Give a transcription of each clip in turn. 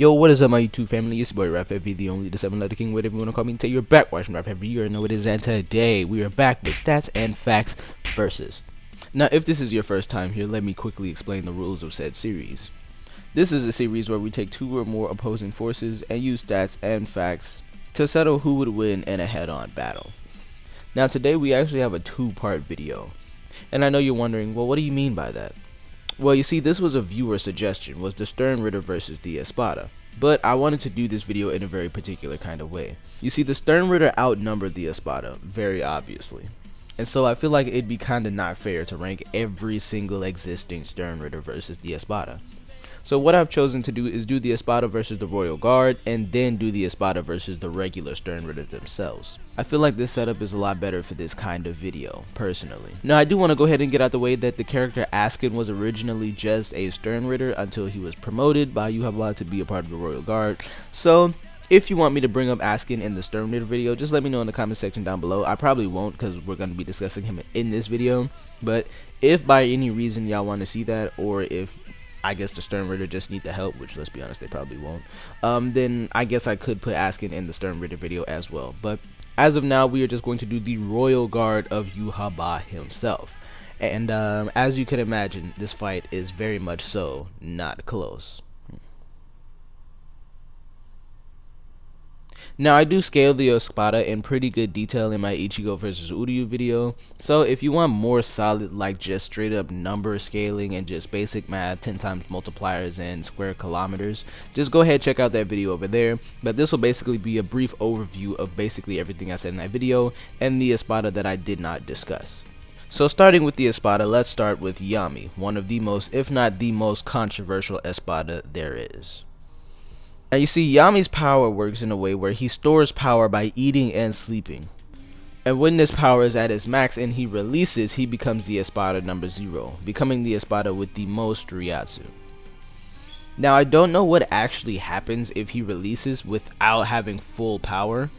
Yo, what is up, my YouTube family? It's your boy Arrahaffv, the only the 7-letter king, whatever you want to call me. Until you're back watching Arrahaffv, you already know what it is. And today we are back with Stats and Facts Versus. Now, if this is your first time here, let me quickly explain the rules of said series. This is a series where we take two or more opposing forces and use stats and facts to settle who would win in a head-on battle. Now, today we actually have a two-part video, and I know you're wondering, well, what do you mean by that? Well, you see, this was a viewer suggestion, was the Sternritter versus the Espada. But I wanted to do this video in a very particular kind of way. You see, the Sternritter outnumbered the Espada, very obviously. And so I feel like it'd be kinda not fair to rank every single existing Sternritter versus the Espada. So what I've chosen to do is do the Espada versus the Royal Guard, and then do the Espada versus the regular Sternritter themselves. I feel like this setup is a lot better for this kind of video, personally. Now, I do want to go ahead and get out the way that the character Askin was originally just a Sternritter until he was promoted by Yhwach to be a part of the Royal Guard. So if you want me to bring up Askin in the Sternritter video, just let me know in the comment section down below. I probably won't, because we're going to be discussing him in this video. But if by any reason y'all want to see that, or if I guess the Sternritter just need the help, which let's be honest, they probably won't, then I guess I could put Askin in the Sternritter video as well. But as of now, we are just going to do the Royal Guard of Yhwach himself. And as you can imagine, this fight is very much so not close. Now, I do scale the Espada in pretty good detail in my Ichigo vs Uryu video, so if you want more solid, like just straight up number scaling and just basic math, 10 times multipliers and square kilometers, just go ahead and check out that video over there. But this will basically be a brief overview of basically everything I said in that video and the Espada that I did not discuss. So starting with the Espada, let's start with Yami, one of the most, if not the most controversial Espada there is. Now you see, Yami's power works in a way where he stores power by eating and sleeping. And when this power is at its max and he releases, he becomes the Espada number 0, becoming the Espada with the most Ryatsu. Now I don't know what actually happens if he releases without having full power.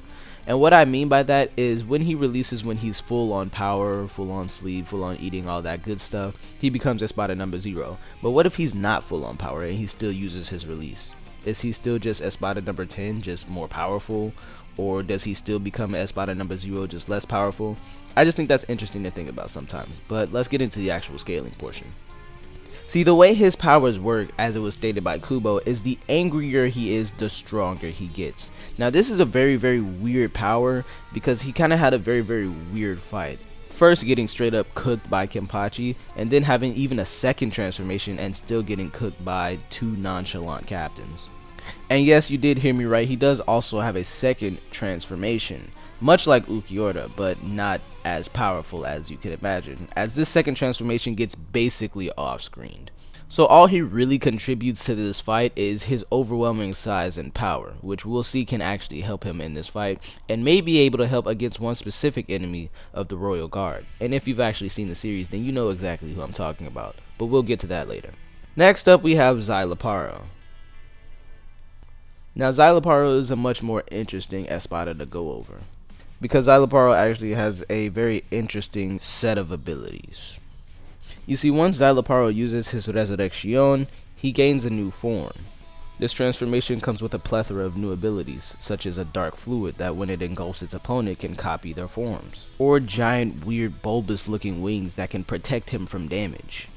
And what I mean by that is when he releases when he's full on power, full on sleep, full on eating, all that good stuff, he becomes Espada number 0. But what if he's not full on power and he still uses his release? Is he still just Espada number 10, just more powerful? Or does he still become Espada number 0, just less powerful? I just think that's interesting to think about sometimes. But let's get into the actual scaling portion. See, the way his powers work, as it was stated by Kubo, is the angrier he is, the stronger he gets. Now this is a very, very weird power because he kind of had a very, very weird fight. First getting straight up cooked by Kenpachi, and then having even a second transformation and still getting cooked by 2 nonchalant captains. And yes, you did hear me right, he does also have a second transformation, much like Ukiura, but not as powerful as you could imagine, as this second transformation gets basically off-screened. So all he really contributes to this fight is his overwhelming size and power, which we'll see can actually help him in this fight, and may be able to help against one specific enemy of the Royal Guard. And if you've actually seen the series, then you know exactly who I'm talking about, but we'll get to that later. Next up, we have Szayelaporro. Now, Szayelaporro is a much more interesting Espada to go over, because Szayelaporro actually has a very interesting set of abilities. You see, once Szayelaporro uses his Resurrection, he gains a new form. This transformation comes with a plethora of new abilities, such as a dark fluid that when it engulfs its opponent can copy their forms, or giant weird bulbous looking wings that can protect him from damage,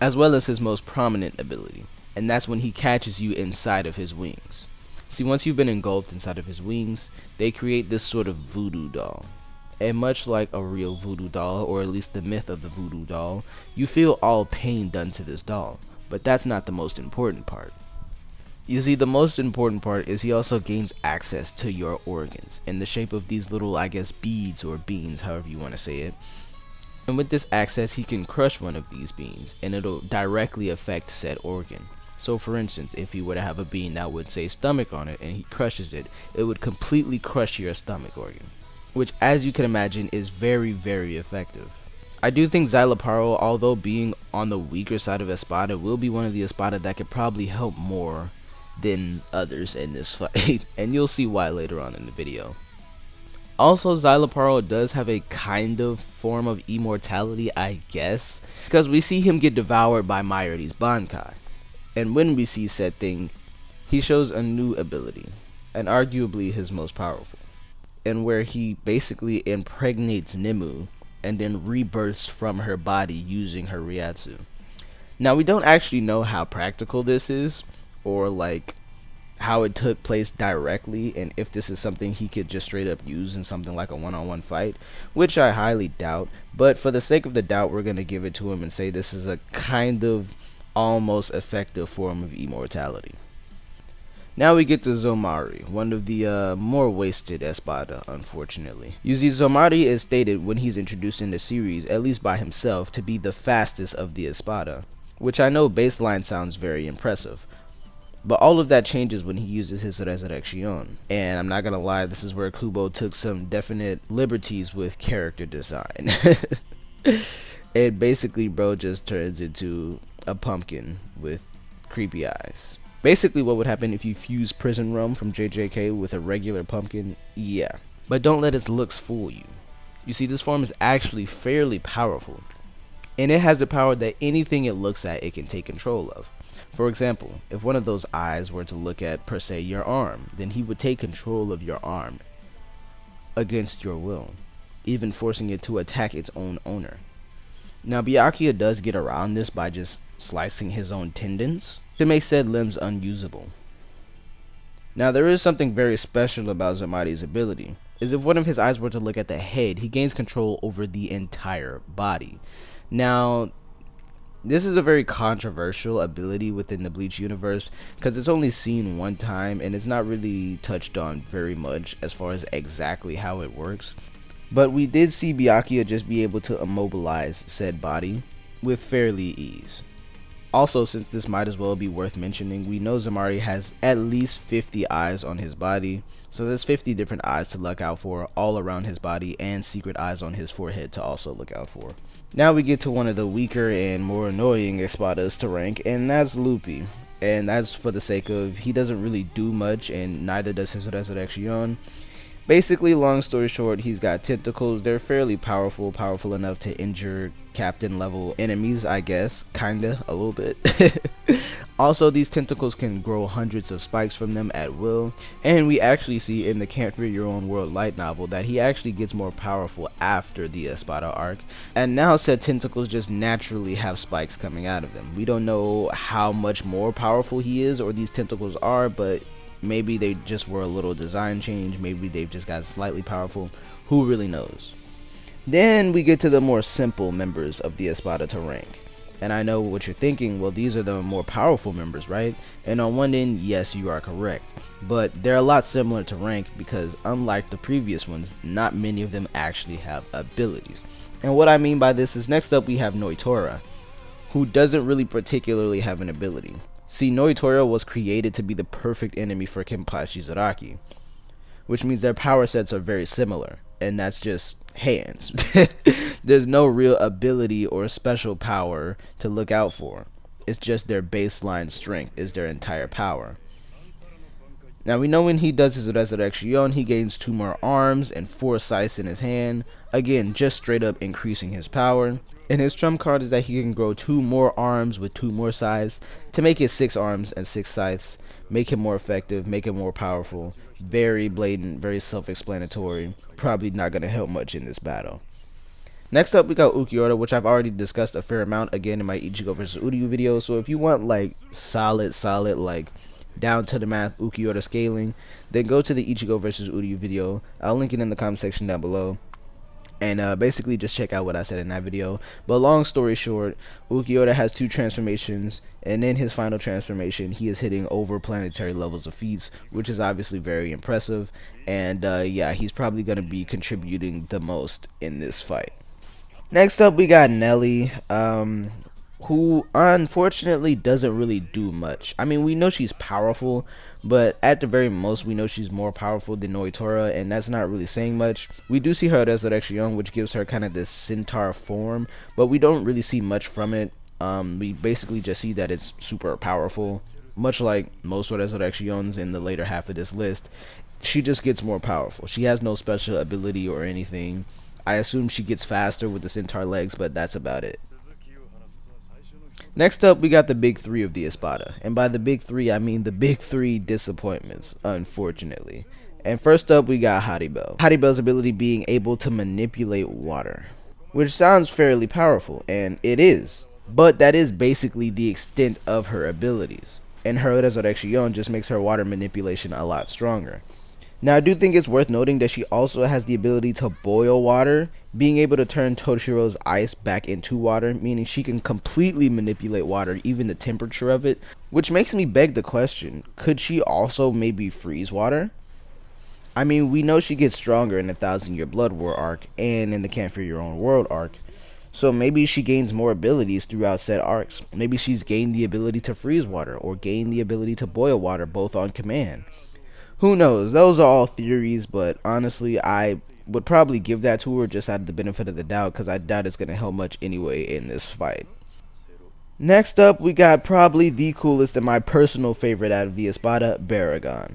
as well as his most prominent ability, and that's when he catches you inside of his wings. See, once you've been engulfed inside of his wings, they create this sort of voodoo doll. And much like a real voodoo doll, or at least the myth of the voodoo doll, you feel all pain done to this doll. But that's not the most important part. You see, the most important part is he also gains access to your organs in the shape of these little, I guess, beads or beans, however you want to say it. And with this access, he can crush one of these beans, and it'll directly affect said organ. So for instance, if he were to have a bean that would say stomach on it and he crushes it, it would completely crush your stomach organ, which, as you can imagine, is very, very effective. I do think Szayelaporro, although being on the weaker side of Espada, will be one of the Espada that could probably help more than others in this fight, and you'll see why later on in the video. Also, Szayelaporro does have a kind of form of immortality, I guess, because we see him get devoured by Mayuri's Bankai. And when we see said thing, he shows a new ability, and arguably his most powerful, and where he basically impregnates Nimue and then rebirths from her body using her Ryatsu. Now, we don't actually know how practical this is, or like how it took place directly, and if this is something he could just straight up use in something like a one-on-one fight, which I highly doubt. But for the sake of the doubt, we're gonna give it to him and say this is a kind of almost effective form of immortality. Now we get to Zomari, one of the more wasted Espada, unfortunately. You see, Zomari is stated when he's introduced in the series, at least by himself, to be the fastest of the Espada, which I know baseline sounds very impressive. But all of that changes when he uses his Resurrection. And I'm not gonna lie, this is where Kubo took some definite liberties with character design. And basically, bro just turns into a pumpkin with creepy eyes. Basically what would happen if you fuse Prison Rum from JJK with a regular pumpkin, yeah. But don't let its looks fool you. You see, this form is actually fairly powerful, and it has the power that anything it looks at it can take control of. For example, if one of those eyes were to look at, per se, your arm, then he would take control of your arm against your will, even forcing it to attack its own owner. Now, Byakuya does get around this by just slicing his own tendons to make said limbs unusable. Now, there is something very special about Zomari's ability, is if one of his eyes were to look at the head, he gains control over the entire body. Now, this is a very controversial ability within the Bleach universe, because it's only seen one time, and it's not really touched on very much as far as exactly how it works. But we did see Byakuya just be able to immobilize said body with fairly ease. Also, since this might as well be worth mentioning, we know Zomari has at least 50 eyes on his body, so there's 50 different eyes to look out for all around his body, and secret eyes on his forehead to also look out for. Now we get to one of the weaker and more annoying Espadas to rank, and that's Luffy. And that's for the sake of he doesn't really do much, and neither does his Resurrection. Basically, long story short, he's got tentacles. They're fairly powerful enough to injure captain level enemies, I guess, kinda, a little bit. Also, these tentacles can grow hundreds of spikes from them at will, and we actually see in the Can't Fear Your Own World light novel that he actually gets more powerful after the Espada arc, and now said tentacles just naturally have spikes coming out of them. We don't know how much more powerful he is or these tentacles are, but maybe they just were a little design change, maybe they've just got slightly powerful, who really knows. Then we get to the more simple members of the Espada to rank. And I know what you're thinking, well, these are the more powerful members, right? And on one end, yes, you are correct. But they're a lot similar to rank because unlike the previous ones, not many of them actually have abilities. And what I mean by this is next up we have Noitora, who doesn't really particularly have an ability. See, Noitora was created to be the perfect enemy for Kenpachi Zaraki, which means their power sets are very similar, and that's just hands. There's no real ability or special power to look out for. It's just their baseline strength is their entire power. Now we know when he does his Resurrection, he gains 2 more arms and 4 scythes in his hand. Again, just straight up increasing his power. And his trump card is that he can grow 2 more arms with 2 more scythes to make it 6 arms and 6 scythes. Make him more effective, make him more powerful. Very blatant, very self-explanatory. Probably not going to help much in this battle. Next up, we got Ukiura, which I've already discussed a fair amount again in my Ichigo vs. Uryu video. So if you want like solid, like down to the math Ukiura scaling, then go to the Ichigo vs. Uryu video. I'll link it in the comment section down below. And basically just check out what I said in that video. But long story short, Ukiura has 2 transformations, and in his final transformation he is hitting over planetary levels of feats, which is obviously very impressive. And yeah, he's probably going to be contributing the most in this fight. Next up we got Nelly, who unfortunately doesn't really do much. I mean, we know she's powerful, but at the very most we know she's more powerful than Noitora, and that's not really saying much. We do see her Resurrection, which gives her kind of this centaur form, but we don't really see much from it. We basically just see that it's super powerful, much like most Resurrections in the later half of this list. She just gets more powerful. She has no special ability or anything. I assume she gets faster with the centaur legs, but that's about it. Next up, we got the big three of the Espada, and by the big three, I mean the big three disappointments, unfortunately. And first up, we got Haribel. Haribel's ability being able to manipulate water, which sounds fairly powerful, and it is, but that is basically the extent of her abilities, and her Resurrection just makes her water manipulation a lot stronger. Now, I do think it's worth noting that she also has the ability to boil water, being able to turn Toshiro's ice back into water, meaning she can completely manipulate water, even the temperature of it, which makes me beg the question, could she also maybe freeze water? I mean, we know she gets stronger in the 1000-Year Blood War arc and in the Can't Fear Your Own World arc, so maybe she gains more abilities throughout said arcs. Maybe she's gained the ability to freeze water or gained the ability to boil water both on command. Who knows? Those are all theories, but honestly, I would probably give that to her just out of the benefit of the doubt, because I doubt it's going to help much anyway in this fight. Next up, we got probably the coolest and my personal favorite out of the Espada, Baragon.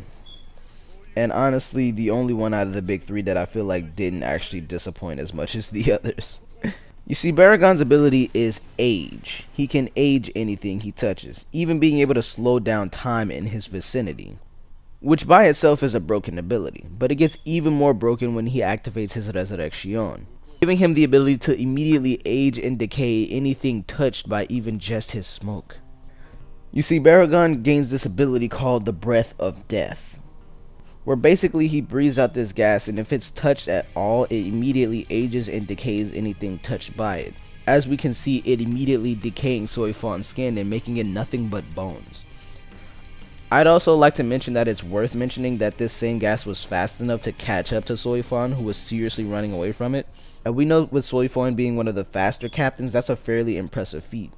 And honestly, the only one out of the big three that I feel like didn't actually disappoint as much as the others. You see, Baragon's ability is age. He can age anything he touches, even being able to slow down time in his vicinity, which by itself is a broken ability, but it gets even more broken when he activates his Resurrection, giving him the ability to immediately age and decay anything touched by even just his smoke. You see, Baragon gains this ability called the Breath of Death, where basically he breathes out this gas, and if it's touched at all, it immediately ages and decays anything touched by it. As we can see, it immediately decaying Soifon's skin and making it nothing but bones. I'd also like to mention that it's worth mentioning that this same gas was fast enough to catch up to Soifon, who was seriously running away from it. And we know with Soifon being one of the faster captains, that's a fairly impressive feat,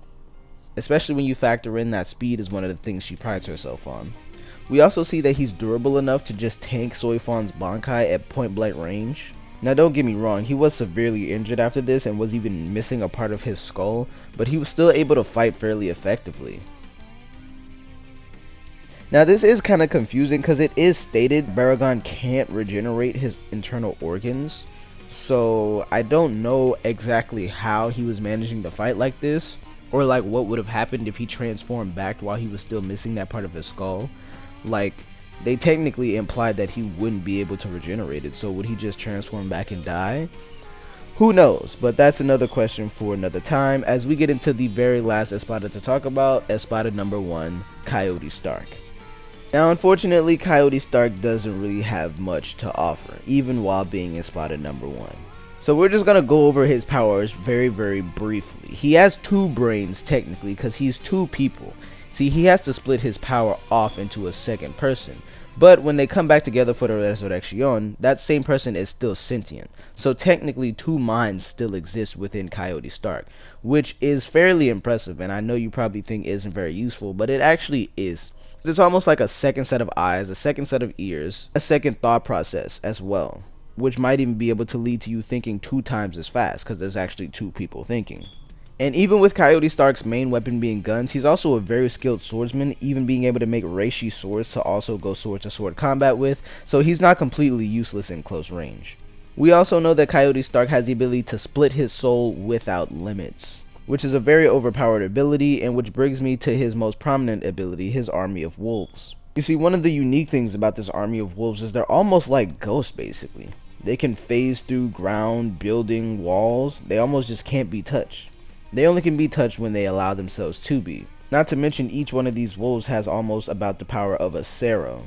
especially when you factor in that speed is one of the things she prides herself on. We also see that he's durable enough to just tank Soifon's Bankai at point blank range. Now, don't get me wrong, he was severely injured after this and was even missing a part of his skull, but he was still able to fight fairly effectively. Now, this is kind of confusing because it is stated Baragon can't regenerate his internal organs, so I don't know exactly how he was managing to fight like this, or like what would have happened if he transformed back while he was still missing that part of his skull. Like, they technically implied that he wouldn't be able to regenerate it, so would he just transform back and die? Who knows, but that's another question for another time as we get into the very last Espada to talk about, Espada number 1, Coyote Stark. Now, unfortunately, Coyote Stark doesn't really have much to offer, even while being Espada number 1. So we're just going to go over his powers very, very briefly. He has 2 brains technically because he's 2 people. See, he has to split his power off into a second person, but when they come back together for the Resurrection, that same person is still sentient. So technically 2 minds still exist within Coyote Stark, which is fairly impressive, and I know you probably think isn't very useful, but it actually is. It's almost like a second set of eyes, a second set of ears, a second thought process as well, which might even be able to lead to you thinking 2 times as fast because there's actually 2 people thinking. And even with Coyote Stark's main weapon being guns, he's also a very skilled swordsman, even being able to make reishi swords to also go sword to sword combat with, so he's not completely useless in close range. We also know that Coyote Stark has the ability to split his soul without limits, which is a very overpowered ability, and which brings me to his most prominent ability, his Army of Wolves. You see, one of the unique things about this Army of Wolves is they're almost like ghosts basically. They can phase through ground, building, walls, they almost just can't be touched. They only can be touched when they allow themselves to be. Not to mention each one of these wolves has almost about the power of a Sero.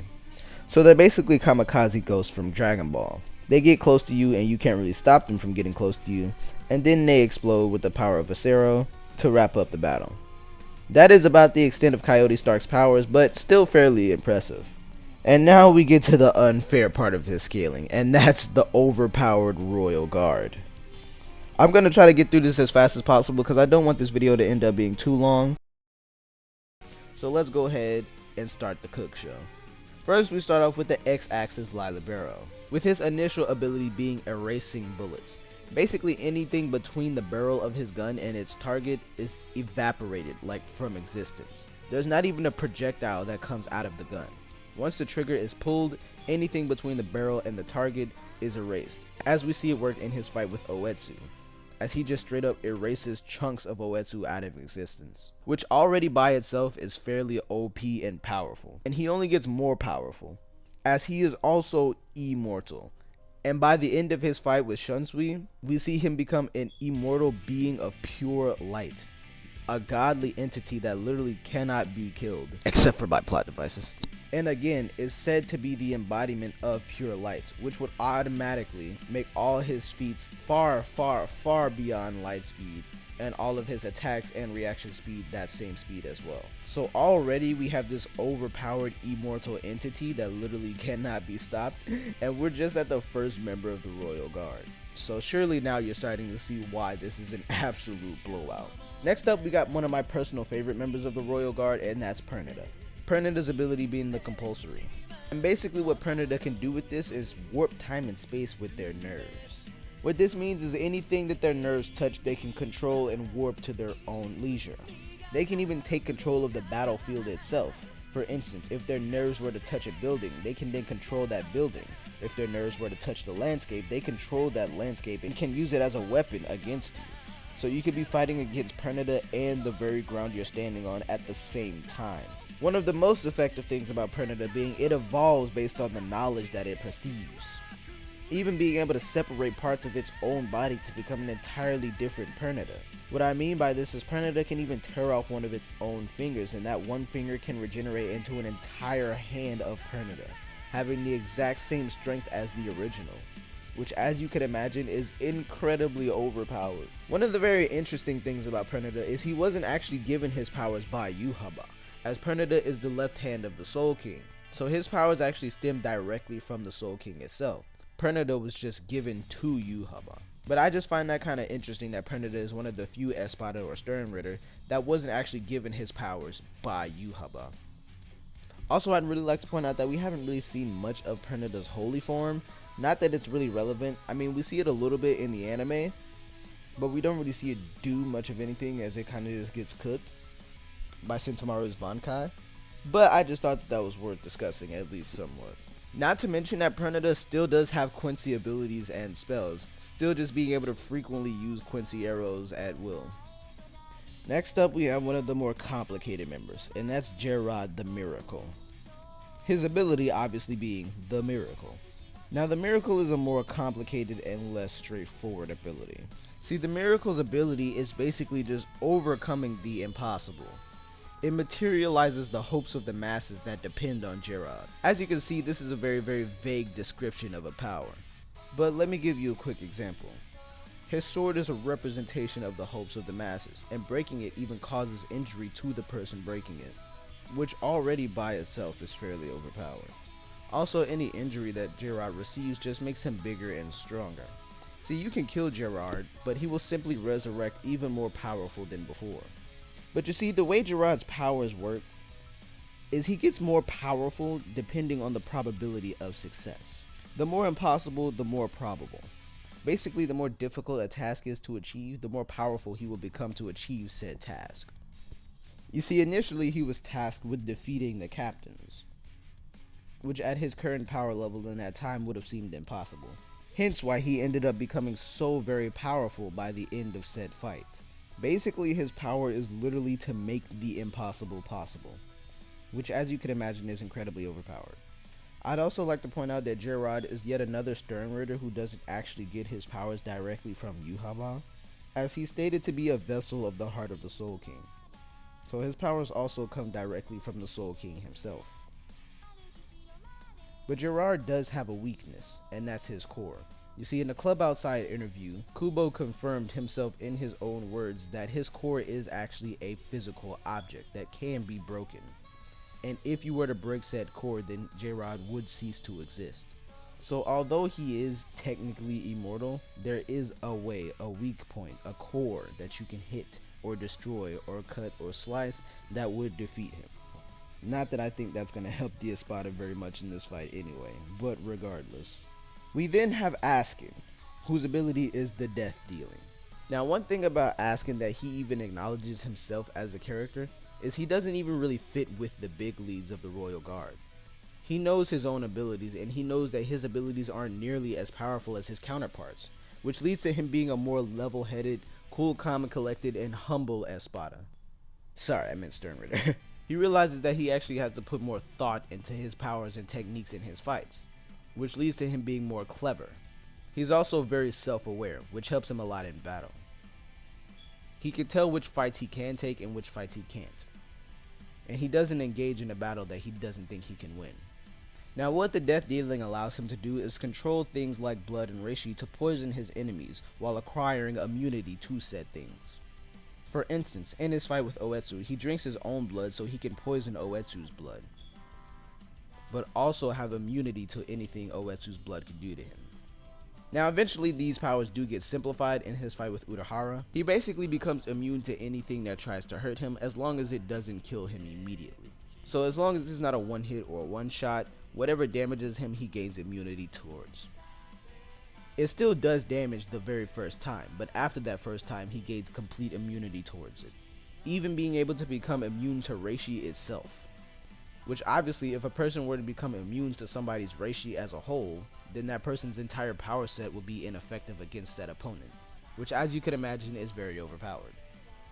So they're basically kamikaze ghosts from Dragon Ball. They get close to you and you can't really stop them from getting close to you, and then they explode with the power of a Sero to wrap up the battle. That is about the extent of Coyote Stark's powers, but still fairly impressive. And now we get to the unfair part of his scaling, and that's the overpowered Royal Guard. I'm going to try to get through this as fast as possible because I don't want this video to end up being too long. So let's go ahead and start the cook show. First, we start off with the X-Axis Lilibero, with his initial ability being erasing bullets. Basically anything between the barrel of his gun and its target is evaporated like from existence. There's not even a projectile that comes out of the gun. Once the trigger is pulled, anything between the barrel and the target is erased, as we see it work in his fight with Oetsu. as he just straight up erases chunks of Oetsu out of existence, which already by itself is fairly OP and powerful, and he only gets more powerful, as he is also immortal. And by the end of his fight with Shunsui, we see him become an immortal being of pure light, a godly entity that literally cannot be killed, except for by plot devices. And again, is said to be the embodiment of pure light, which would automatically make all his feats far, far, far beyond light speed, and all of his attacks and reaction speed that same speed as well. So already we have this overpowered immortal entity that literally cannot be stopped, and we're just at the first member of the Royal Guard. So surely now you're starting to see why this is an absolute blowout. Next up, we got one of my personal favorite members of the Royal Guard, and that's Pernida. Pernida's ability being the compulsory. And basically what Pernida can do with this is warp time and space with their nerves. What this means is anything that their nerves touch, they can control and warp to their own leisure. They can even take control of the battlefield itself. For instance, if their nerves were to touch a building, they can then control that building. If their nerves were to touch the landscape, they control that landscape and can use it as a weapon against you. So you could be fighting against Pernida and the very ground you're standing on at the same time. One of the most effective things about Pernida being it evolves based on the knowledge that it perceives. Even being able to separate parts of its own body to become an entirely different Pernida. What I mean by this is Pernida can even tear off one of its own fingers, and that one finger can regenerate into an entire hand of Pernida, having the exact same strength as the original, which as you can imagine is incredibly overpowered. One of the very interesting things about Pernida is he wasn't actually given his powers by Yhwach, as Pernida is the left hand of the Soul King, so his powers actually stem directly from the Soul King itself. Pernida was just given to Yhwach. But I just find that kind of interesting that Pernida is one of the few Espada or Sternritter that wasn't actually given his powers by Yhwach. Also, I'd really like to point out that we haven't really seen much of Pernida's holy form. Not that it's really relevant. I mean, we see it a little bit in the anime, but we don't really see it do much of anything, as it kind of just gets cooked by Sentomaru's Bankai. But I just thought that was worth discussing, at least somewhat. Not to mention that Pernida still does have Quincy abilities and spells, still just being able to frequently use Quincy arrows at will. Next up, we have one of the more complicated members, and that's Gerard the Miracle. His ability obviously being the Miracle. Now the Miracle is a more complicated and less straightforward ability. See, the Miracle's ability is basically just overcoming the impossible. It materializes the hopes of the masses that depend on Gerard. As you can see, this is a very, very vague description of a power. But let me give you a quick example. His sword is a representation of the hopes of the masses, and breaking it even causes injury to the person breaking it, which already by itself is fairly overpowered. Also, any injury that Gerard receives just makes him bigger and stronger. See, you can kill Gerard, but he will simply resurrect even more powerful than before. But you see, the way Gerard's powers work is he gets more powerful depending on the probability of success. The more impossible, the more probable. Basically, the more difficult a task is to achieve, the more powerful he will become to achieve said task. You see, initially he was tasked with defeating the captains, which at his current power level in that time would have seemed impossible. Hence why he ended up becoming so very powerful by the end of said fight. Basically, his power is literally to make the impossible possible, which as you can imagine is incredibly overpowered. I'd also like to point out that Gerard is yet another Sternritter who doesn't actually get his powers directly from Yhwach, as he's stated to be a vessel of the heart of the Soul King. So his powers also come directly from the Soul King himself. But Gerard does have a weakness, and that's his core. You see, in the Club Outside interview, Kubo confirmed himself in his own words that his core is actually a physical object that can be broken. And if you were to break said core, then Gerard would cease to exist. So although he is technically immortal, there is a way, a weak point, a core that you can hit or destroy or cut or slice that would defeat him. Not that I think that's going to help the Espada very much in this fight anyway, but regardless. We then have Askin, whose ability is the death dealing. Now, one thing about Askin that he even acknowledges himself as a character is he doesn't even really fit with the big leads of the Royal Guard. He knows his own abilities, and he knows that his abilities aren't nearly as powerful as his counterparts, which leads to him being a more level-headed, cool, calm, and collected, and humble Espada. Sorry, I meant Sternritter. He realizes that he actually has to put more thought into his powers and techniques in his fights, which leads to him being more clever. He's also very self-aware, which helps him a lot in battle. He can tell which fights he can take and which fights he can't. And he doesn't engage in a battle that he doesn't think he can win. Now what the death dealing allows him to do is control things like blood and reishi to poison his enemies while acquiring immunity to said things. For instance, in his fight with Oetsu, he drinks his own blood so he can poison Oetsu's blood, but also have immunity to anything Oetsu's blood could do to him. Now eventually these powers do get simplified in his fight with Urahara. He basically becomes immune to anything that tries to hurt him as long as it doesn't kill him immediately. So as long as it's not a one hit or a one shot, whatever damages him he gains immunity towards. It still does damage the very first time, but after that first time he gains complete immunity towards it, even being able to become immune to reishi itself. Which obviously, if a person were to become immune to somebody's reishi as a whole, then that person's entire power set would be ineffective against that opponent, which as you can imagine is very overpowered.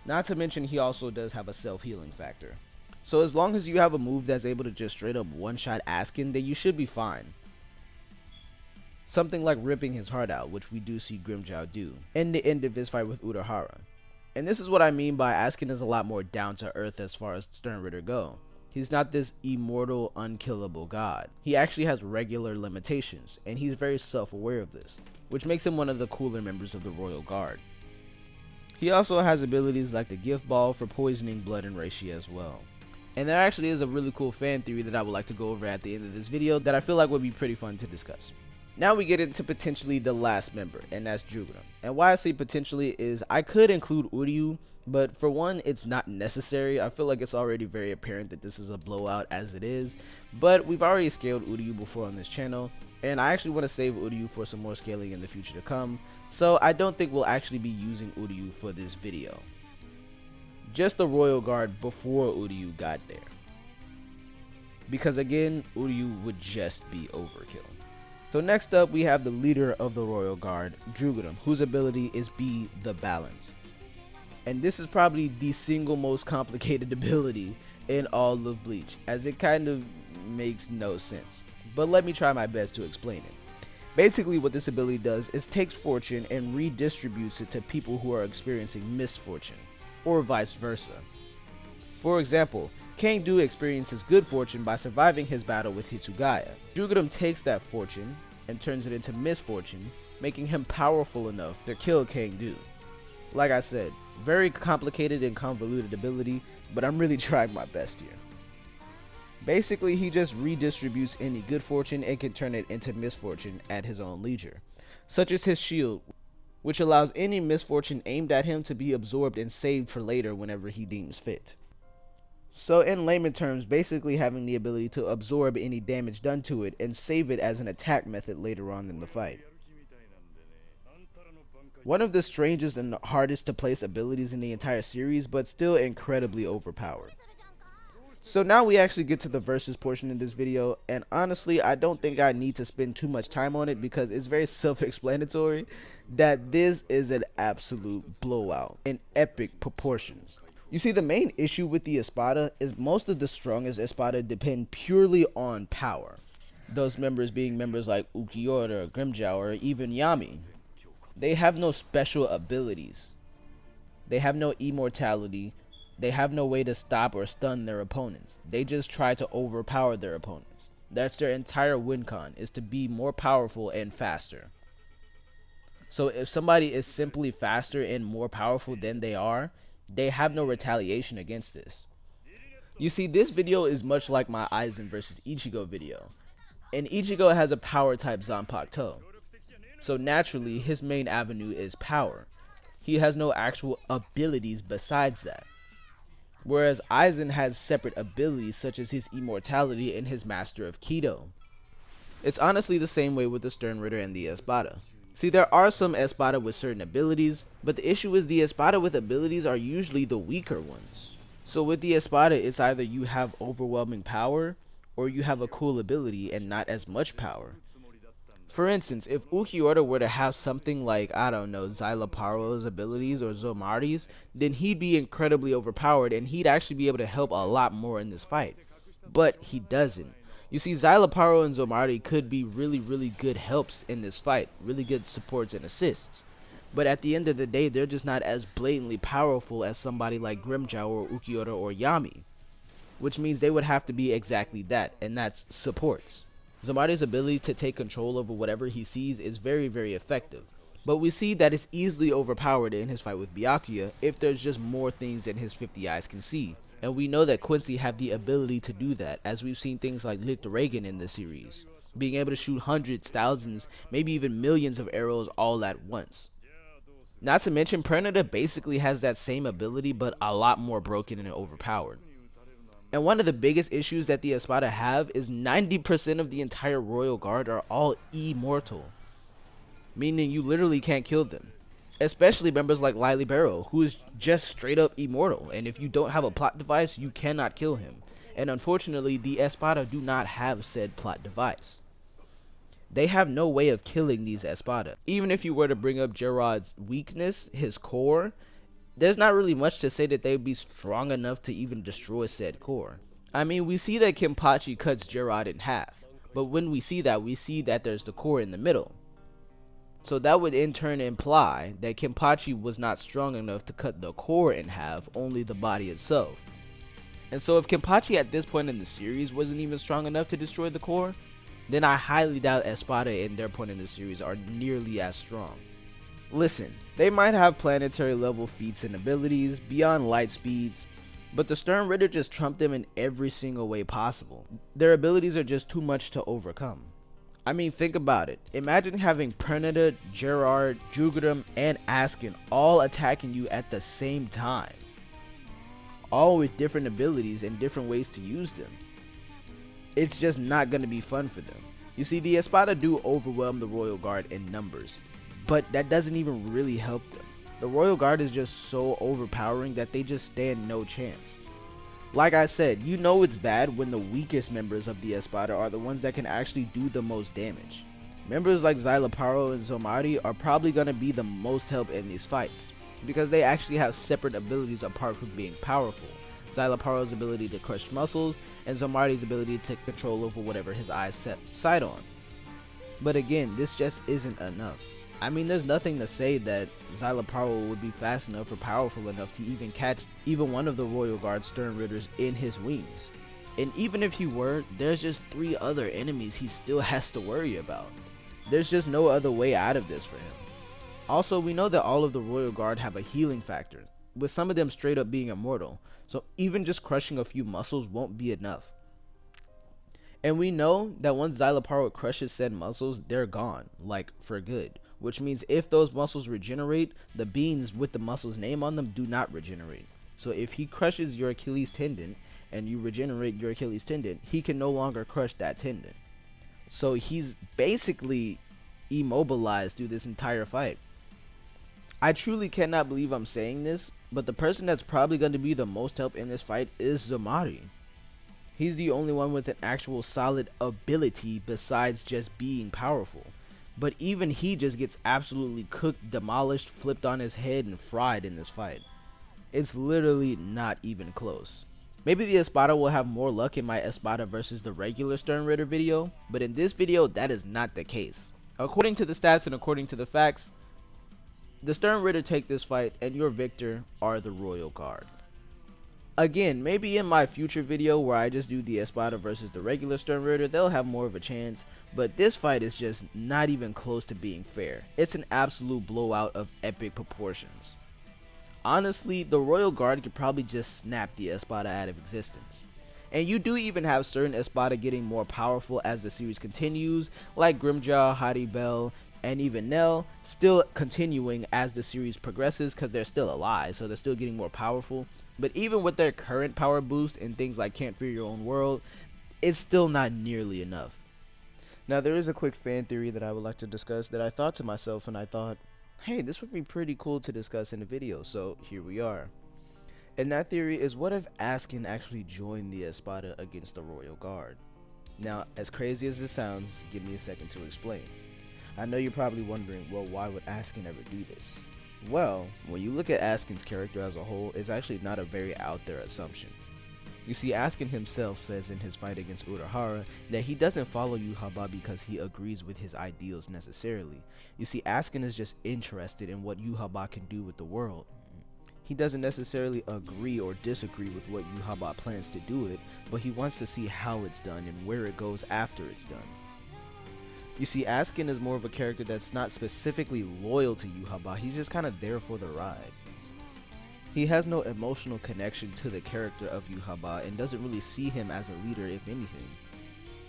Not to mention he also does have a self-healing factor. So as long as you have a move that's able to just straight up one-shot Askin, then you should be fine. Something like ripping his heart out, which we do see Grimmjow do in the end of his fight with Urahara. And this is what I mean by Askin is a lot more down to earth as far as Sternritter go. He's not this immortal, unkillable god. He actually has regular limitations, and he's very self-aware of this, which makes him one of the cooler members of the Royal Guard. He also has abilities like the Gift Ball for poisoning blood and reishi as well. And there actually is a really cool fan theory that I would like to go over at the end of this video that I feel like would be pretty fun to discuss. Now we get into potentially the last member, and that's Jugurum. And why I say potentially is I could include Uryu, but for one, it's not necessary. I feel like it's already very apparent that this is a blowout as it is, but we've already scaled Uryu before on this channel, and I actually want to save Uryu for some more scaling in the future to come, so I don't think we'll actually be using Uryu for this video. Just the Royal Guard before Uryu got there. Because again, Uryu would just be overkill. So next up we have the leader of the Royal Guard, Jugurum, whose ability is Be the Balance. And this is probably the single most complicated ability in all of Bleach, as it kind of makes no sense. But let me try my best to explain it. Basically what this ability does is takes fortune and redistributes it to people who are experiencing misfortune, or vice versa. For example, Kangdu experiences good fortune by surviving his battle with Hitsugaya. Jugurum takes that fortune and turns it into misfortune, making him powerful enough to kill Kangdu. Like I said, very complicated and convoluted ability, but I'm really trying my best here. Basically, he just redistributes any good fortune and can turn it into misfortune at his own leisure, such as his shield, which allows any misfortune aimed at him to be absorbed and saved for later whenever he deems fit. So in layman terms, basically having the ability to absorb any damage done to it and save it as an attack method later on in the fight. One of the strangest and hardest to place abilities in the entire series, but still incredibly overpowered. So now we actually get to the versus portion of this video, and honestly I don't think I need to spend too much time on it because it's very self-explanatory that this is an absolute blowout in epic proportions. You see, the main issue with the Espada is most of the strongest Espada depend purely on power. Those members being members like Ukiura, Grimmjow, or even Yami. They have no special abilities. They have no immortality. They have no way to stop or stun their opponents. They just try to overpower their opponents. That's their entire win con, is to be more powerful and faster. So if somebody is simply faster and more powerful than they are, they have no retaliation against this. You see, this video is much like my Aizen versus Ichigo video, and Ichigo has a power type Zanpakuto, so naturally his main avenue is power. He has no actual abilities besides that, whereas Aizen has separate abilities such as his immortality and his master of Kido. It's honestly the same way with the Sternritter and the Espada. See, there are some Espada with certain abilities, but the issue is the Espada with abilities are usually the weaker ones. So with the Espada, it's either you have overwhelming power, or you have a cool ability and not as much power. For instance, if Ukiota were to have something like, I don't know, Xyloparo's abilities or Zomari's, then he'd be incredibly overpowered and he'd actually be able to help a lot more in this fight. But he doesn't. You see, Xyloparo and Zomari could be really good helps in this fight, really good supports and assists. But at the end of the day, they're just not as blatantly powerful as somebody like Grimmjow or Ukiota or Yami, which means they would have to be exactly that, and that's supports. Zomari's ability to take control over whatever he sees is very effective, but we see that it's easily overpowered in his fight with Byakuya if there's just more things than his 50 eyes can see, and we know that Quincy have the ability to do that, as we've seen things like Licht Reagan in the series, being able to shoot hundreds, thousands, maybe even millions of arrows all at once. Not to mention, Predator basically has that same ability, but a lot more broken and overpowered. And one of the biggest issues that the Espada have is 90% of the entire Royal Guard are all immortal, meaning you literally can't kill them. Especially members like Lily Barrow, who is just straight up immortal, and if you don't have a plot device, you cannot kill him. And unfortunately, the Espada do not have said plot device. They have no way of killing these Espada. Even if you were to bring up Gerard's weakness, his core, there's not really much to say that they would be strong enough to even destroy said core. I mean, we see that Kenpachi cuts Gerard in half, but when we see that there's the core in the middle. So that would in turn imply that Kenpachi was not strong enough to cut the core in half, only the body itself. And so if Kenpachi at this point in the series wasn't even strong enough to destroy the core, then I highly doubt Espada in their point in the series are nearly as strong. Listen, they might have planetary level feats and abilities beyond light speeds, but the Stern Ritter just trumped them in every single way possible. Their abilities are just too much to overcome. I mean, think about it. Imagine having Predator, Gerard, Jugurtham, and Askin all attacking you at the same time, all with different abilities and different ways to use them. It's just not going to be fun for them. You see, the Espada do overwhelm the Royal Guard in numbers, but that doesn't even really help them. The Royal Guard is just so overpowering that they just stand no chance. Like I said, you know it's bad when the weakest members of the Espada are the ones that can actually do the most damage. Members like Xyloparo and Zomari are probably going to be the most help in these fights, because they actually have separate abilities apart from being powerful. Xyloparo's ability to crush muscles, and Zomari's ability to take control over whatever his eyes set sight on. But again, this just isn't enough. I mean, there's nothing to say that Xyloparo would be fast enough or powerful enough to even catch even one of the Royal Guard Stern Ritters in his wings. And even if he were, there's just 3 other enemies he still has to worry about. There's just no other way out of this for him. Also, we know that all of the Royal Guard have a healing factor, with some of them straight up being immortal, so even just crushing a few muscles won't be enough. And we know that once Xyloparo crushes said muscles, they're gone, like for good. Which means if those muscles regenerate, the beans with the muscle's name on them do not regenerate. So if he crushes your Achilles tendon and you regenerate your Achilles tendon, he can no longer crush that tendon. So he's basically immobilized through this entire fight. I truly cannot believe I'm saying this, but the person that's probably going to be the most help in this fight is Zomari. He's the only one with an actual solid ability besides just being powerful. But even he just gets absolutely cooked, demolished, flipped on his head, and fried in this fight. It's literally not even close. Maybe the Espada will have more luck in my Espada versus the regular Stern Ritter video, but in this video, that is not the case. According to the stats and according to the facts, the Stern Ritter take this fight, and your victor are the Royal Guard. Again, maybe in my future video where I just do the Espada versus the regular Stern Ritter, they'll have more of a chance, but this fight is just not even close to being fair. It's an absolute blowout of epic proportions. Honestly, the Royal Guard could probably just snap the Espada out of existence. And you do even have certain Espada getting more powerful as the series continues, like Grimmjow, Haribel, and even Nell, still continuing as the series progresses because they're still alive, so they're still getting more powerful. But even with their current power boost in things like Can't Fear Your Own World, it's still not nearly enough. Now, there is a quick fan theory that I would like to discuss that I thought to myself, and I thought, hey, this would be pretty cool to discuss in a video, so here we are. And that theory is, what if Askin actually joined the Espada against the Royal Guard? Now, as crazy as this sounds, give me a second to explain. I know you're probably wondering, well, why would Askin ever do this? Well, when you look at Askin's character as a whole, it's actually not a very out there assumption. You see, Askin himself says in his fight against Urahara that he doesn't follow Yhwach because he agrees with his ideals necessarily. You see, Askin is just interested in what Yhwach can do with the world. He doesn't necessarily agree or disagree with what Yhwach plans to do it, but he wants to see how it's done and where it goes after it's done. You see, Askin is more of a character that's not specifically loyal to Yhwach, he's just kind of there for the ride. He has no emotional connection to the character of Yhwach and doesn't really see him as a leader, if anything.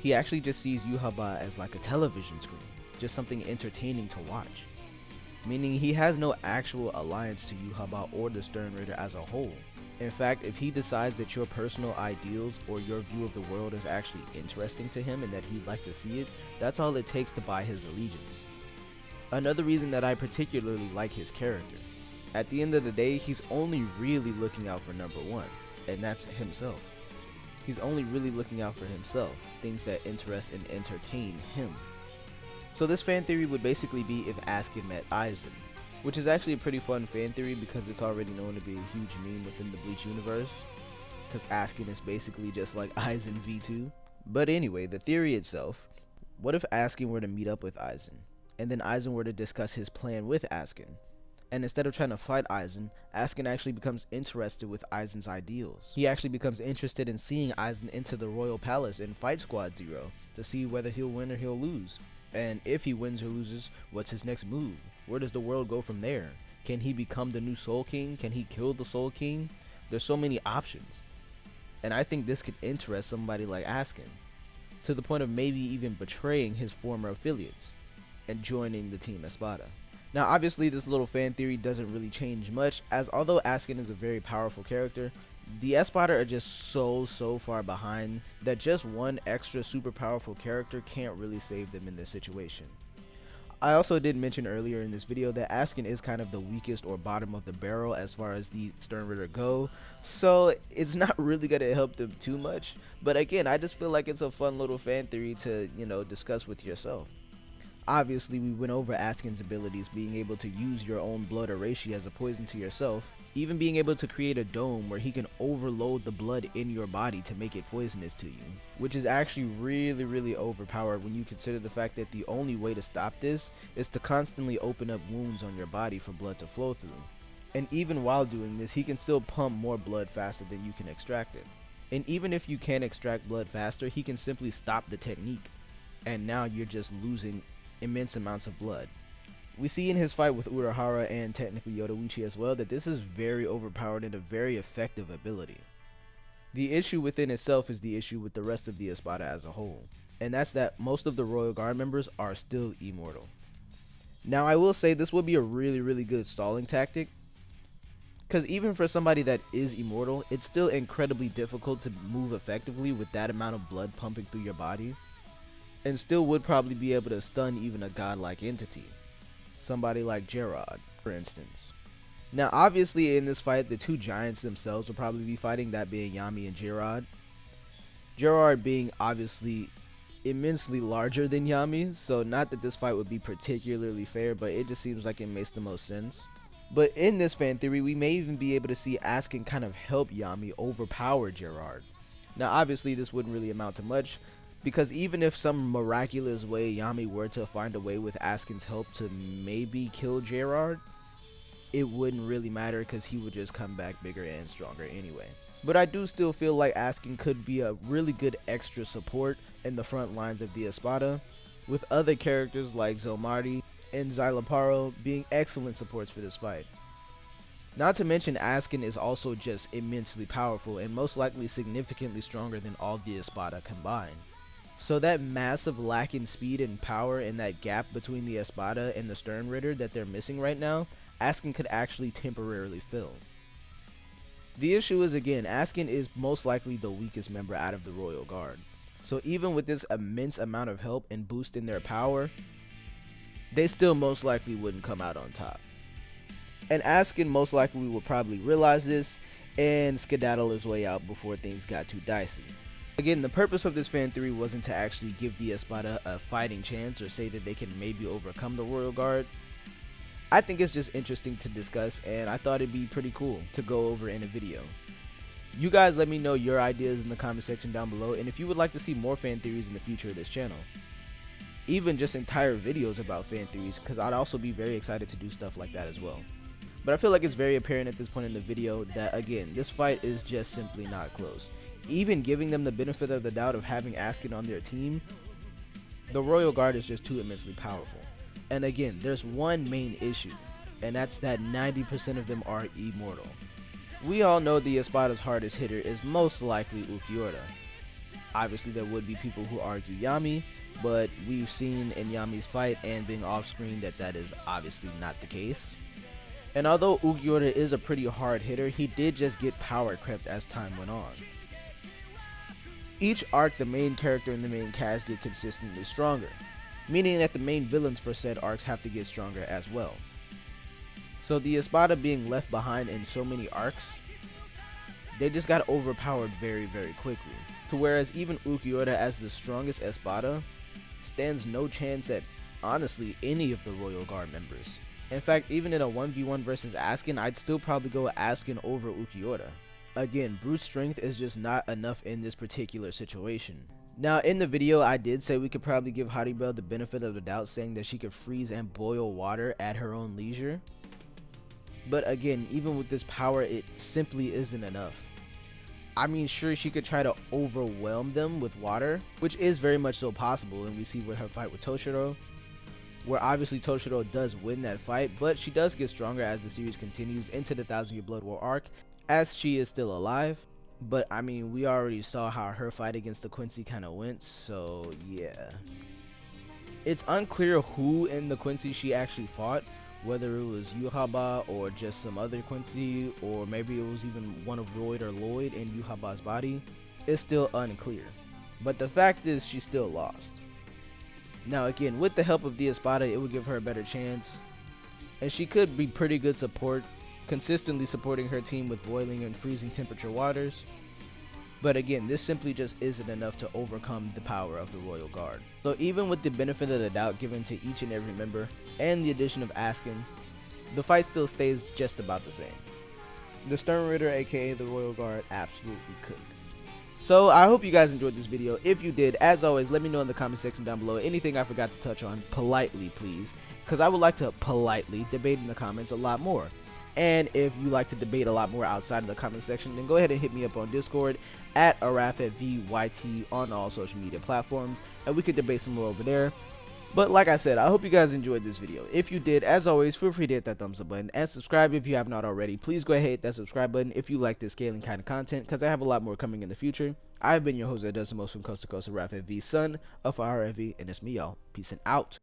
He actually just sees Yhwach as like a television screen, just something entertaining to watch. Meaning he has no actual alliance to Yhwach or the Stern Raider as a whole. In fact, if he decides that your personal ideals or your view of the world is actually interesting to him and that he'd like to see it, that's all it takes to buy his allegiance. Another reason that I particularly like his character. At the end of the day, he's only really looking out for number one, and that's himself. He's only really looking out for himself, things that interest and entertain him. So this fan theory would basically be if Askin met Aizen, which is actually a pretty fun fan theory because it's already known to be a huge meme within the Bleach universe, because Askin is basically just like Aizen V2. But anyway, the theory itself, what if Askin were to meet up with Aizen, and then Aizen were to discuss his plan with Askin? And instead of trying to fight Aizen, Askin actually becomes interested with Aizen's ideals. He actually becomes interested in seeing Aizen enter the Royal Palace and fight Squad Zero to see whether he'll win or he'll lose. And if he wins or loses, what's his next move? Where does the world go from there? Can he become the new Soul King? Can he kill the Soul King? There's so many options. And I think this could interest somebody like Askin, to the point of maybe even betraying his former affiliates and joining the Team Espada. Now obviously this little fan theory doesn't really change much, as although Askin is a very powerful character, the Espada are just so far behind that just one extra super powerful character can't really save them in this situation. I also did mention earlier in this video that Askin is kind of the weakest or bottom of the barrel as far as the Stern Raider go, so it's not really going to help them too much, but again, I just feel like it's a fun little fan theory to, discuss with yourself. Obviously, we went over Askin's abilities, being able to use your own blood Arashi as a poison to yourself, even being able to create a dome where he can overload the blood in your body to make it poisonous to you, which is actually really overpowered when you consider the fact that the only way to stop this is to constantly open up wounds on your body for blood to flow through. And even while doing this, he can still pump more blood faster than you can extract it. And even if you can extract blood faster, he can simply stop the technique, and now you're just losing immense amounts of blood. We see in his fight with Urahara and technically Yoruichi as well that this is very overpowered and a very effective ability. The issue within itself is the issue with the rest of the Espada as a whole, and that's that most of the Royal Guard members are still immortal. Now I will say this would be a really good stalling tactic, because even for somebody that is immortal, it's still incredibly difficult to move effectively with that amount of blood pumping through your body, and still would probably be able to stun even a godlike entity, somebody like Gerard, for instance. Now obviously in this fight, the two giants themselves will probably be fighting, that being Yami and Gerard. Gerard being obviously immensely larger than Yami, so not that this fight would be particularly fair, but it just seems like it makes the most sense. But in this fan theory, we may even be able to see Askin kind of help Yami overpower Gerard. Now obviously this wouldn't really amount to much, because even if some miraculous way Yami were to find a way with Askin's help to maybe kill Gerard, it wouldn't really matter because he would just come back bigger and stronger anyway. But I do still feel like Askin could be a really good extra support in the front lines of the Espada, with other characters like Zomardi and Xyloparo being excellent supports for this fight. Not to mention Askin is also just immensely powerful and most likely significantly stronger than all the Espada combined. So that massive lack in speed and power and that gap between the Espada and the Stern Raider that they're missing right now, Askin could actually temporarily fill. The issue is, again, Askin is most likely the weakest member out of the Royal Guard. So even with this immense amount of help and boost in their power, they still most likely wouldn't come out on top. And Askin most likely will probably realize this and skedaddle his way out before things got too dicey. Again, the purpose of this fan theory wasn't to actually give the Espada a fighting chance or say that they can maybe overcome the Royal Guard. I think it's just interesting to discuss, and I thought it'd be pretty cool to go over in a video. You guys let me know your ideas in the comment section down below, and if you would like to see more fan theories in the future of this channel. Even just entire videos about fan theories, because I'd also be very excited to do stuff like that as well. But I feel like it's very apparent at this point in the video that, again, this fight is just simply not close. Even giving them the benefit of the doubt of having Askin on their team, the Royal Guard is just too immensely powerful. And again, there's one main issue, and that's that 90% of them are immortal. We all know the Espada's hardest hitter is most likely Yhwach. Obviously there would be people who argue Yami, but we've seen in Yami's fight and being off screen that is obviously not the case. And although Yhwach is a pretty hard hitter, he did just get power crept as time went on. Each arc, the main character and the main cast get consistently stronger, meaning that the main villains for said arcs have to get stronger as well. So the Espada being left behind in so many arcs, they just got overpowered very quickly, to whereas even Yhwach as the strongest Espada stands no chance at honestly any of the Royal Guard members. In fact, even in a 1v1 versus Askin, I'd still probably go with Askin over Yhwach. Again, brute strength is just not enough in this particular situation. Now in the video I did say we could probably give Haribel the benefit of the doubt, saying that she could freeze and boil water at her own leisure. But again, even with this power, it simply isn't enough. I mean, sure, she could try to overwhelm them with water, which is very much so possible, and we see with her fight with Toshiro, where obviously Toshiro does win that fight, but she does get stronger as the series continues into the 1000-Year Blood War arc, as she is still alive. But I mean, we already saw how her fight against the Quincy kind of went, so yeah. It's unclear who in the Quincy she actually fought, whether it was Yhwach or just some other Quincy, or maybe it was even one of Royd or Lloyd in Yhwach's body. It's still unclear, but the fact is she still lost. Now again, with the help of the Espada, it would give her a better chance, and she could be pretty good support, consistently supporting her team with boiling and freezing temperature waters. But again, this simply just isn't enough to overcome the power of the Royal Guard. So even with the benefit of the doubt given to each and every member, and the addition of Askin, the fight still stays just about the same. The Stern Ritter, aka the Royal Guard, absolutely cooked. So I hope you guys enjoyed this video. If you did, as always, let me know in the comment section down below anything I forgot to touch on, politely please, because I would like to politely debate in the comments a lot more. And if you like to debate a lot more outside of the comment section, then go ahead and hit me up on Discord at Arrahaffv on all social media platforms, and we could debate some more over there. But like I said, I hope you guys enjoyed this video. If you did, as always, feel free to hit that thumbs up button and subscribe if you have not already. Please go ahead and hit that subscribe button if you like this scaling kind of content, because I have a lot more coming in the future. I've been your host that does the most from coast to coast, Arrahaffv, son of Arrahaffv, and it's me, y'all. Peace and out.